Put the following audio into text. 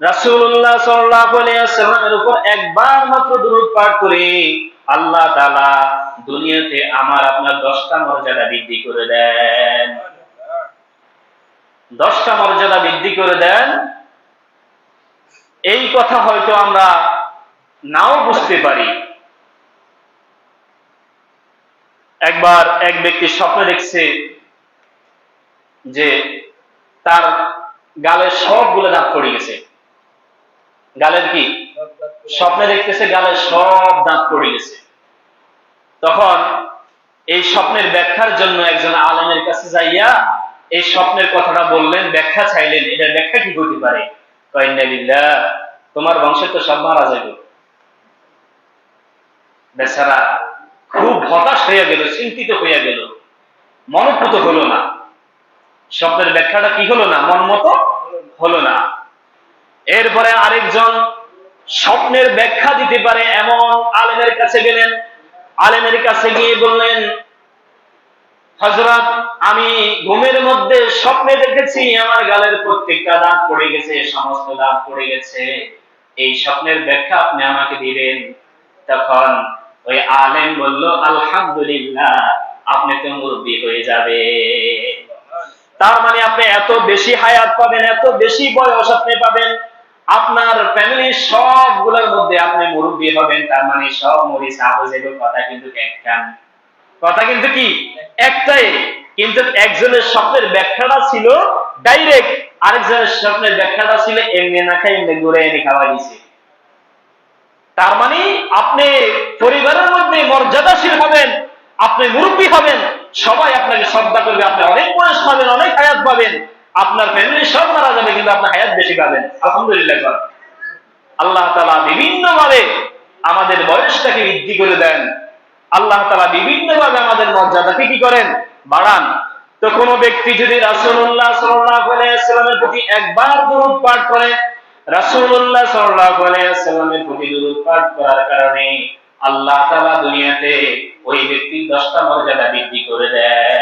রাসূলুল্লাহ সাল্লাল্লাহু আলাইহি ওয়াসাল্লামের উপর একবার মাত্র দুরূদ পাঠ করে আল্লাহ তাআলা দুনিয়াতে আমার আপনার 10টা মর্যাদা বৃদ্ধি করে দেন। 10টা মর্যাদা বৃদ্ধি করে দেন। এই কথা হয়তো আমরা নাও বুঝতে পারি। একবার এক ব্যক্তি স্বপ্নে দেখছে যে তার গালের সবগুলো দাঁত পড়ে গেছে। গালের কি? স্বপ্নে দেখতেছে গালের সব দাঁত পড়ে গেছে। তখন এই স্বপ্নের ব্যাখ্যার জন্য একজন আলেমের কাছে যাইয়া এই স্বপ্নের কথাটা বললেন, ব্যাখ্যা চাইলেন, এটার ব্যাখ্যা কি হতে পারে? ইন্নালিল্লাহ, তোমার বংশের তো সব মারা যাবে। বেচারা খুব হতাশ হইয়া গেল, চিন্তিত হইয়া গেল, মনোপুত হলো না। স্বপ্নের ব্যাখ্যাটা কি হলো না? মন মতো হলো না। এরপরে আরেকজন স্বপ্নের ব্যাখ্যা দিতে পারে এমন আলেমের কাছে গেলেন। আলেমের কাছে গিয়ে বললেন, হযরত, আমি ঘুমের মধ্যে স্বপ্নে দেখেছি আমার গালের প্রত্যেকটা দাঁত পড়ে গেছে, সমস্ত দাঁত পড়ে গেছে। এই স্বপ্নের ব্যাখ্যা আপনি আমাকে দিবেন। তখন ওই আলেম বলল, আলহামদুলিল্লাহ, আপনি তো মুরব্বি হয়ে যাবে। তার মানে আপনি এত বেশি হায়াত পাবেন, এত বেশি বয়স আপনি পাবেন, আপনার ফ্যামিলির সবগুলোর মধ্যে আপনি মুরব্বি হবেন। তার মানে সব মরিচ আবু জেহেল কথা কিন্তু একখান, কথা কিন্তু কি একটাই। কিন্তু একজনের স্বপ্নের ব্যাখ্যাটা ছিল ডাইরেক্ট, আরেকজনের স্বপ্নের ব্যাখ্যাটা ছিল এমনি না খাই এমনি ঘুরে এনে খাওয়া দিছে। তার মানে আপনি পরিবারের মধ্যে মর্যাদাশীল হবেন, আপনি মুরব্বী হবেন, সবাই আপনাকে শ্রদ্ধা করবে, আপনি অনেক বয়স পাবেন, অনেক হায়াত পাবেন, আপনার ফ্যামিলি সব মারা যাবে কিন্তু আপনি হায়াত বেশি পাবেন। আলহামদুলিল্লাহ। আল্লাহ তাআলা বিভিন্ন ভাবে আমাদের বয়সটাকে বৃদ্ধি করে দেন। আল্লাহ তাআলা বিভিন্ন ভাবে আমাদের মর্যাদাকে কি করেন? বাড়ান। তো কোনো ব্যক্তি যদি রাসূলুল্লাহ সাল্লাল্লাহু আলাইহি ওয়াসাল্লামের প্রতি একবার দুরূদ পাঠ করে, রাসূলুল্লাহ সাল্লাল্লাহু আলাইহি ওয়াসাল্লামের প্রতি দুরূদ পাঠ করার কারণে আল্লাহ তাআলা দুনিয়াতে ওই ব্যক্তির 10টা মর্যাদা বৃদ্ধি করে দেয়।